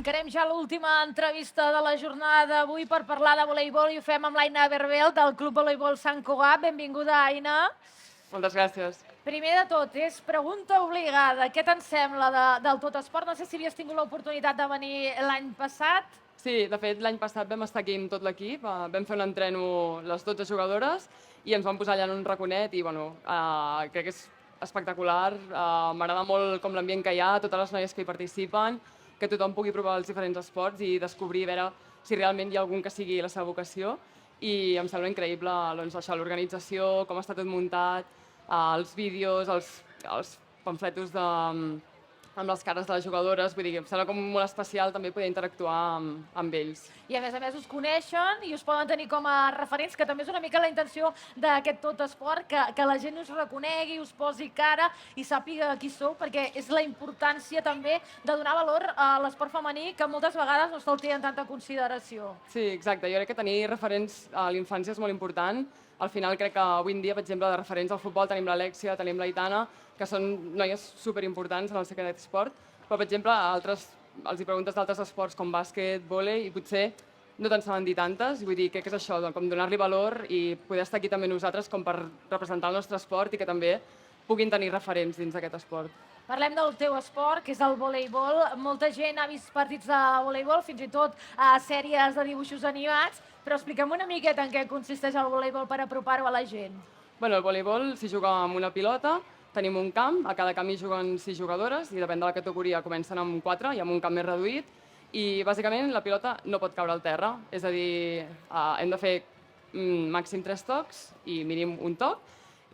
Encarem ja l'última entrevista de la jornada d'avui per parlar de voleibol i ho fem amb l'Aina Berbel del Club Voleibol Sant Cugat. Benvinguda, Aina. Moltes gràcies. Primer de tot, és pregunta obligada. Què te'n sembla del Tot Esport? No sé si havies tingut l'oportunitat de venir l'any passat. Sí, de fet, l'any passat vam estar aquí amb tot l'equip, vam fer un entreno les 12 jugadores i ens vam posar allà en un raconet i crec que és espectacular. M'agrada molt com l'ambient que hi ha, totes les noies que hi participen, que tothom pugui provar els diferents esports i descobrir a veure si realment hi ha algun que sigui la seva vocació. I em sembla increïble l'organització, com està tot muntat, els vídeos, els pamfletos amb les cares de les jugadores, vull dir, em sembla com molt especial també poder interactuar amb ells. I a més us coneixen i us poden tenir com a referents, que també és una mica la intenció d'aquest Tot Esport, que la gent us reconegui, us posi cara i sàpiga qui sou, perquè és la importància també de donar valor a l'esport femení, que moltes vegades no se'l té en tanta consideració. Sí, exacte. Jo crec que tenir referents a l'infància és molt important. Al final crec que avui en dia, per exemple, de referents al futbol tenim l'Alexia, tenim l'Aitana, que són noies superimportants en el seu esport, però, per exemple, els hi preguntes d'altres esports com bàsquet, vòlei, i potser no te'n saben dir tantes. Vull dir, crec que és això, com donar-li valor i poder estar aquí també nosaltres com per representar el nostre esport i que també puguin tenir referents dins d'aquest esport. Parlem del teu esport, que és el voleibol. Molta gent ha vist partits de voleibol, fins i tot sèries de dibuixos animats, però explica'm una miqueta en què consisteix el voleibol per apropar-ho a la gent. Bueno, el voleibol s'hi juga amb una pilota, tenim un camp, a cada camp hi juguen 6 jugadores i depèn de la categoria comencen amb 4 i amb un camp més reduït i bàsicament la pilota no pot caure al terra, és a dir, hem de fer màxim 3 tocs i mínim un toc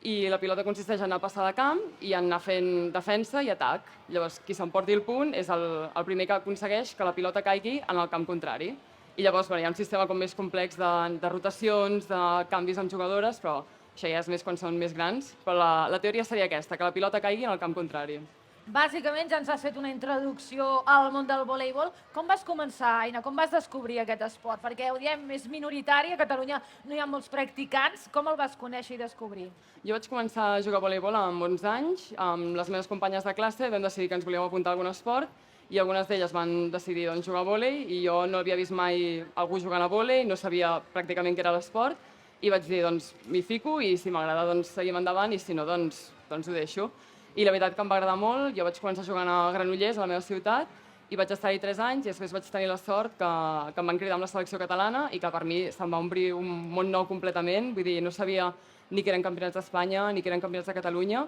i la pilota consisteix en anar a passar de camp i en anar fent defensa i atac. Llavors, qui s'emporti el punt és el primer que aconsegueix que la pilota caigui en el camp contrari. I llavors hi ha un sistema com més complex de rotacions, de canvis amb jugadores, però això ja és més quan són més grans, però la teoria seria aquesta, que la pilota caigui en el camp contrari. Bàsicament ja ens has fet una introducció al món del voleibol. Com vas començar, Aina? Com vas descobrir aquest esport? Perquè ho diem, és minoritari, a Catalunya no hi ha molts practicants. Com el vas conèixer i descobrir? Jo vaig començar a jugar a voleibol amb 11 anys, amb les meves companyes de classe vam decidir que ens volíem apuntar a algun esport i algunes d'elles van decidir jugar a vòlei i jo no havia vist mai algú jugant a vòlei, no sabia pràcticament què era l'esport i vaig dir, doncs, m'hi fico i si m'agrada, doncs, seguim endavant i si no, doncs ho deixo. I la veritat que em va agradar molt, jo vaig començar jugant a Granollers, a la meva ciutat, i vaig estar-hi 3 anys i després vaig tenir la sort que em van cridar amb la selecció catalana i que per mi se'm va obrir un món nou completament, vull dir, no sabia ni que eren campionats d'Espanya ni que eren campionats de Catalunya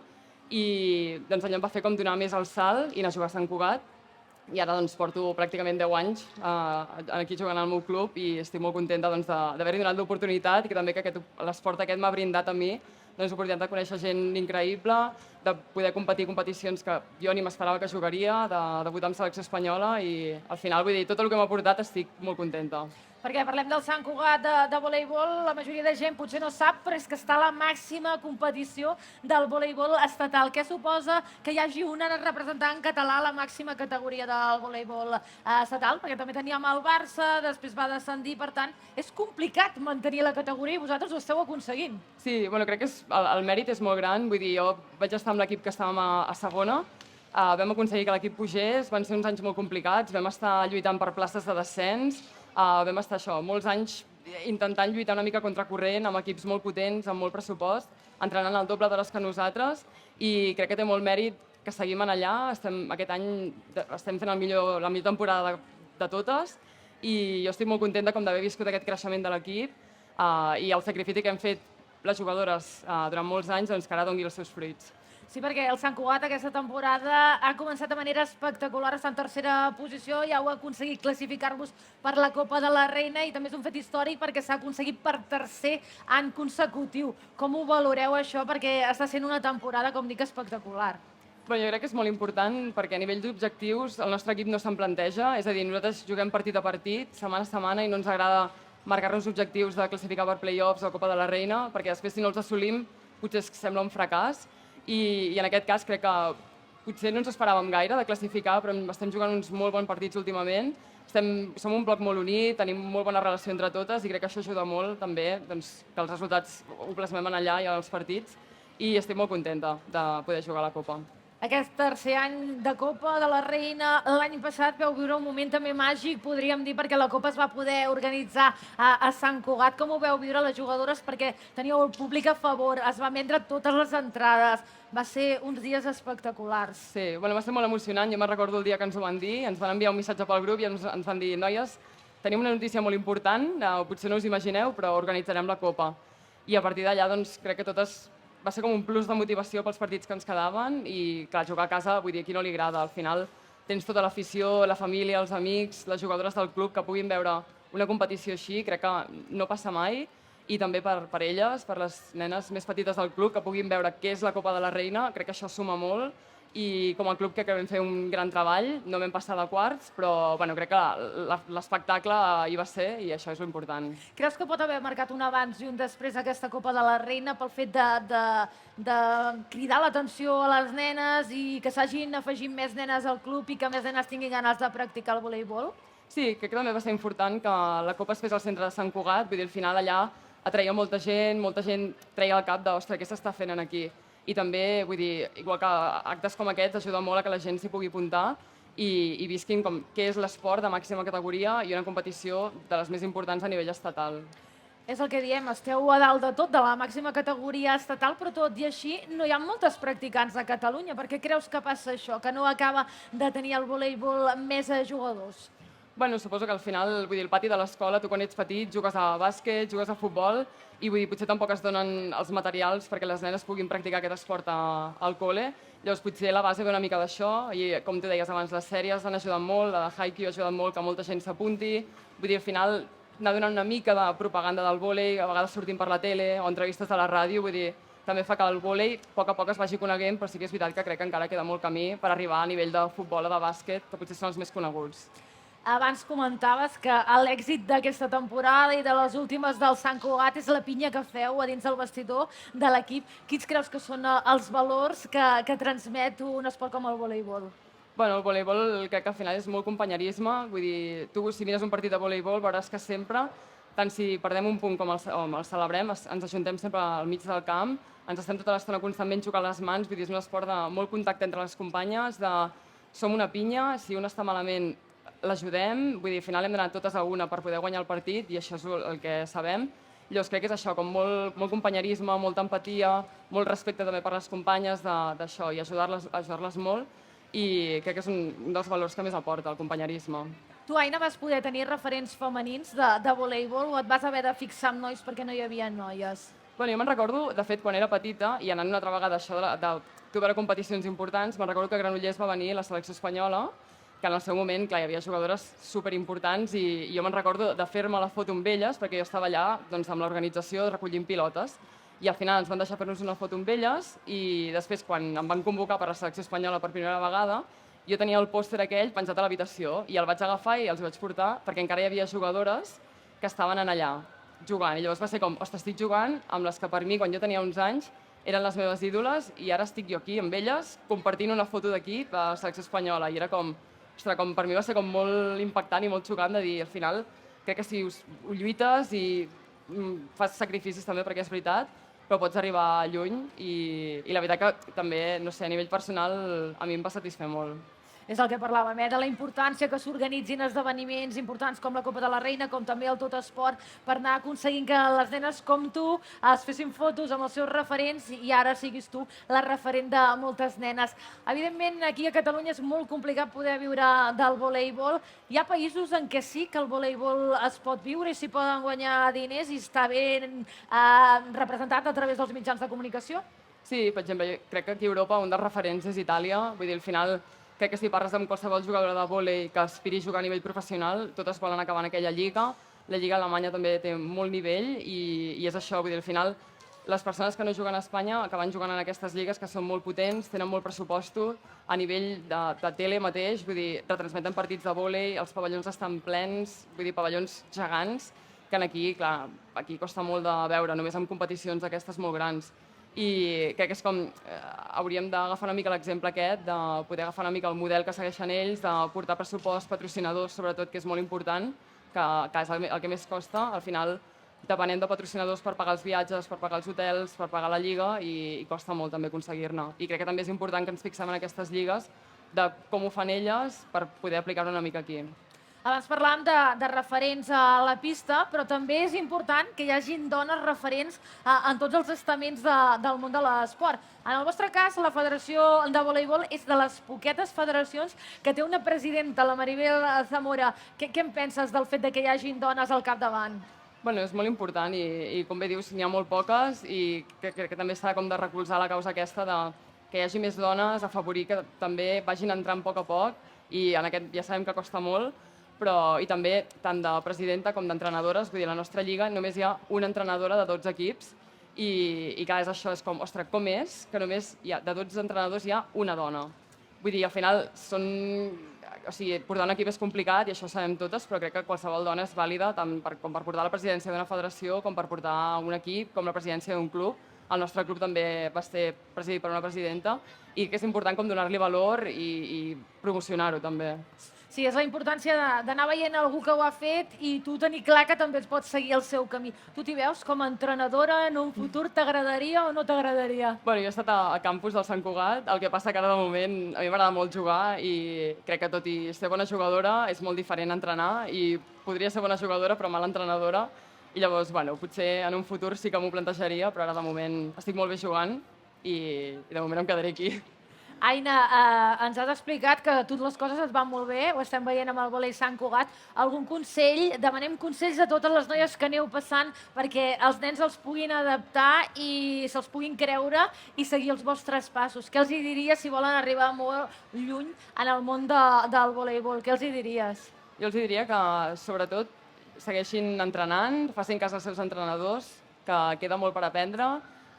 i doncs allò em va fer com donar més el salt i anar a jugar a Sant Cugat i ara doncs porto pràcticament 10 anys aquí jugant al meu club i estic molt contenta doncs, d'haver-hi donat l'oportunitat i que també que l'esport aquest m'ha brindat a mi l'oportunitat de conèixer gent increïble, de poder competir competicions que jo ni m'esperava que jugaria, de debutar amb selecció espanyola i al final, vull dir, tot el que m'ha portat estic molt contenta. Perquè parlem del Sant Cugat de voleibol, la majoria de gent potser no sap, però és que està a la màxima competició del voleibol estatal. Què suposa que hi hagi una representant català a la màxima categoria del voleibol estatal? Perquè també teníem el Barça, després va descendir, per tant, és complicat mantenir la categoria i vosaltres ho esteu aconseguint. Sí, crec que el mèrit és molt gran, vull dir, jo vaig estar amb l'equip que estàvem a segona, vam aconseguir que l'equip pugés, van ser uns anys molt complicats, vam estar lluitant per places de descens, vam estar molts anys intentant lluitar una mica contra corrent amb equips molt potents, amb molt pressupost, entrenant el doble d'hores que nosaltres i crec que té molt mèrit que seguim en allà. Aquest any estem fent la millor temporada de totes i jo estic molt contenta com d'haver viscut aquest creixement de l'equip i el sacrifici que hem fet les jugadores durant molts anys que ara doni els seus fruits. Sí, perquè el Sant Cugat aquesta temporada ha començat de manera espectacular, està en tercera posició i heu aconseguit classificar-vos per la Copa de la Reina i també és un fet històric perquè s'ha aconseguit per tercer any consecutiu. Com ho valoreu això? Perquè està sent una temporada, com dic, espectacular. Jo crec que és molt important perquè a nivell d'objectius el nostre equip no se'n planteja, és a dir, nosaltres juguem partit a partit, setmana a setmana i no ens agrada marcar-nos objectius de classificar per play-offs o Copa de la Reina perquè després si no els assolim potser sembla un fracàs. I en aquest cas crec que potser no ens esperàvem gaire de classificar, però estem jugant uns molt bons partits últimament. Som un bloc molt unit, tenim molt bona relació entre totes i crec que això ajuda molt també que els resultats ho plasmem allà i als partits i estic molt contenta de poder jugar a la Copa. Aquest tercer any de Copa de la Reina, l'any passat vau viure un moment també màgic, podríem dir, perquè la Copa es va poder organitzar a Sant Cugat. Com ho veu viure les jugadores? Perquè teníeu el públic a favor, es van vendre totes les entrades, va ser uns dies espectaculars. Sí, bueno, va ser molt emocionant. Jo me'n recordo el dia que ens ho van dir, ens van enviar un missatge pel grup i ens van dir: noies, tenim una notícia molt important, potser no us imagineu, però organitzarem la Copa. I a partir d'allà, doncs, crec que totes va ser com un plus de motivació pels partits que ens quedaven i, clar, jugar a casa, vull dir, a qui no li agrada. Al final tens tota l'afició, la família, els amics, les jugadores del club que puguin veure una competició així, crec que no passa mai, i també per elles, per les nenes més petites del club, que puguin veure què és la Copa de la Reina, crec que això suma molt, i com a club crec que vam fer un gran treball, no vam passar de quarts, però bueno, crec que l'espectacle hi va ser i això és l'important. Creus que pot haver marcat un abans i un després aquesta Copa de la Reina pel fet de cridar l'atenció a les nenes i que s'hagin afegit més nenes al club i que més nenes tinguin ganes de practicar el voleibol? Sí, crec que també va ser important que la Copa es fes al centre de Sant Cugat, vull dir, al final allà atreia molta gent treia al cap de, ostres, què s'està fent aquí? I també, vull dir, igual que actes com aquests ajuda molt a que la gent s'hi pugui apuntar i visquin com què és l'esport de màxima categoria i una competició de les més importants a nivell estatal. És el que diem, esteu a dalt de tot, de la màxima categoria estatal, però tot i així no hi ha moltes practicants a Catalunya. Per què creus que passa això, que no acaba de tenir el voleibol més jugadors? Bueno, suposo que al final, vull dir, el pati de l'escola, tu quan ets petit jugues a bàsquet, jugues a futbol i vull dir, potser tampoc es donen els materials perquè les nenes puguin practicar aquest esport al col·le. Llavors potser la base ve una mica d'això i com tu deies abans, les sèries han ajudat molt, la de Haikyuu ha ajudat molt que molta gent s'apunti. Vull dir, al final anar donant una mica de propaganda del vòlei, a vegades sortint per la tele o entrevistes a la ràdio, vull dir, també fa que el vòlei a poc es vagi coneguent, però sí que és veritat que crec que encara queda molt camí per arribar a nivell de futbol o de bàsquet, que potser són els més coneguts. Abans comentaves que l'èxit d'aquesta temporada i de les últimes del Sant Cugat és la pinya que feu a dins del vestidor de l'equip. Quins creus que són els valors que transmet un esport com el voleibol? Bueno, el voleibol crec que al final és molt companyerisme, vull dir, tu si mires un partit de voleibol veuràs que sempre, tant si perdem un punt com el celebrem, ens ajuntem sempre al mig del camp, ens estem tota l'estona constantment jugant les mans, vull dir, és un esport de molt contacte entre les companyes, som una pinya, si un està malament l'ajudem, vull dir, al final hem d'anar totes a una per poder guanyar el partit i això és el que sabem. Llavors crec que és això, com molt companyerisme, molta empatia, molt respecte també per les companyes d'això i ajudar-les molt i crec que és un dels valors que més aporta, el companyerisme. Tu, Aina, vas poder tenir referents femenins de voleibol o et vas haver de fixar en nois perquè no hi havia noies? Bueno, jo me'n recordo, de fet, quan era petita i anant una altra vegada això de veure competicions importants, me'n recordo que a Granollers va venir la selecció espanyola, que en el seu moment, clar, hi havia jugadores superimportants i jo me'n recordo de fer-me la foto amb elles perquè jo estava allà doncs, amb l'organització recollint pilotes i al final ens van deixar fer-nos una foto amb elles i després quan em van convocar per la selecció espanyola per primera vegada jo tenia el pòster aquell penjat a l'habitació i el vaig agafar i els vaig portar perquè encara hi havia jugadores que estaven allà jugant i llavors va ser com, ostres, estic jugant amb les que per mi quan jo tenia uns anys eren les meves ídoles i ara estic jo aquí amb elles compartint una foto d'aquí de la selecció espanyola i era com, ostres, com per mi va ser com molt impactant i molt xocant de dir, al final, crec que si ho lluites i fas sacrificis també perquè és veritat, però pots arribar lluny i la veritat que també, no sé, a nivell personal a mi em va satisfer molt. És el que parlàvem, de la importància que s'organitzin esdeveniments importants com la Copa de la Reina, com també el Tot Esport, per anar aconseguint que les nenes com tu es fessin fotos amb els seus referents i ara siguis tu la referent de moltes nenes. Evidentment, aquí a Catalunya és molt complicat poder viure del voleibol. Hi ha països en què sí que el voleibol es pot viure i s'hi poden guanyar diners i està ben representat a través dels mitjans de comunicació? Sí, per exemple, jo crec que aquí a Europa un dels referents és Itàlia, vull dir, al final crec que si parles amb qualsevol jugadora de vòlei que aspiri a jugar a nivell professional, totes volen acabar en aquella lliga. La lliga alemanya també té molt nivell i és això, vull dir, al final les persones que no juguen a Espanya acaben jugant en aquestes lligues que són molt potents, tenen molt pressupost a nivell de tele mateix, vull dir, retransmeten partits de vòlei, els pavellons estan plens, vull dir, pavellons gegants, que aquí, clar, aquí costa molt de veure, només amb competicions d'aquestes molt grans. I crec que és com, hauríem d'agafar una mica l'exemple aquest, de poder agafar una mica el model que segueixen ells, de portar pressupost, patrocinadors, sobretot, que és molt important, que és el que més costa. Al final, depenent de patrocinadors per pagar els viatges, per pagar els hotels, per pagar la lliga i costa molt també aconseguir-ne. I crec que també és important que ens fixem en aquestes lligues de com ho fan elles per poder aplicar-ho una mica aquí. Abans parlàvem de referents a la pista, però també és important que hi hagin dones referents en tots els estaments del món de l'esport. En el vostre cas, la Federació de Voleibol és de les poquetes federacions que té una presidenta, la Maribel Zamora. Què en penses del fet de que hi hagin dones al capdavant? Bueno, és molt important i com bé dius, n'hi ha molt poques i crec que també s'ha com de recolzar la causa aquesta de que hi hagi més dones, afavorir que també vagin entrant a poc i en aquest ja sabem que costa molt, però i també tant de presidenta com d'entrenadores, vull dir, a la nostra lliga només hi ha una entrenadora de 12 equips i clar, és això, és com, ostres, com és que només de 12 entrenadors hi ha una dona? Vull dir, al final o sigui, portar un equip és complicat i això ho sabem totes, però crec que qualsevol dona és vàlida tant com per portar la presidència d'una federació com per portar un equip, com la presidència d'un club. El nostre club també va ser presidit per una presidenta i que és important com donar-li valor i promocionar-ho també. Sí, és la importància d'anar veient algú que ho ha fet i tu tenir clar que també et pots seguir el seu camí. Tu t'hi veus com a entrenadora en un futur? T'agradaria o no t'agradaria? Bueno, jo he estat a campus del Sant Cugat, el que passa que ara de moment a mi m'agrada molt jugar i crec que tot i ser bona jugadora és molt diferent entrenar i podria ser bona jugadora però mal entrenadora i llavors, bueno, potser en un futur sí que m'ho plantejaria, però ara de moment estic molt bé jugant i de moment em quedaré aquí. Aina, ens has explicat que totes les coses et van molt bé, ho estem veient amb el volei Sant Cugat. Algun consell? Demanem consells a totes les noies que aneu passant perquè els nens els puguin adaptar i se'ls puguin creure i seguir els vostres passos. Què els diries si volen arribar molt lluny en el món del voleibol? Què els diries? Jo els diria que, sobretot, segueixin entrenant, facin cas als seus entrenadors, que queda molt per aprendre,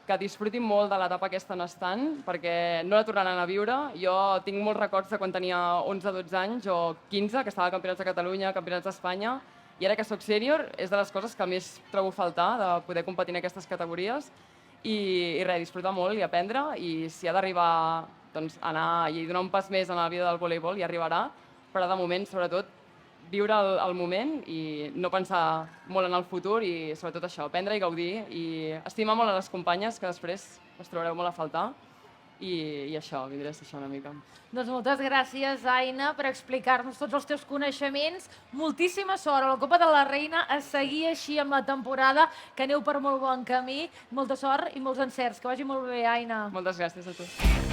que disfrutin molt de l'etapa aquesta on estan, perquè no la tornaran a viure. Jo tinc molts records de quan tenia 11-12 anys o 15, que estava a campionats de Catalunya, campionats d'Espanya, i ara que soc sènior és de les coses que més trobo a faltar, de poder competir en aquestes categories, i res, disfrutar molt i aprendre, i si ha d'arribar doncs, anar i donar un pas més en la vida del voleibol, ja arribarà, però de moment, sobretot, viure el moment i no pensar molt en el futur i sobretot això, aprendre i gaudir i estimar molt a les companyes que després us trobareu molt a faltar i això, vindré a ser això una mica. Doncs moltes gràcies, Aina, per explicar-nos tots els teus coneixements. Moltíssima sort a la Copa de la Reina, a seguir així amb la temporada, que aneu per molt bon camí. Molta sort i molts encerts. Que vagi molt bé, Aina. Moltes gràcies a tu.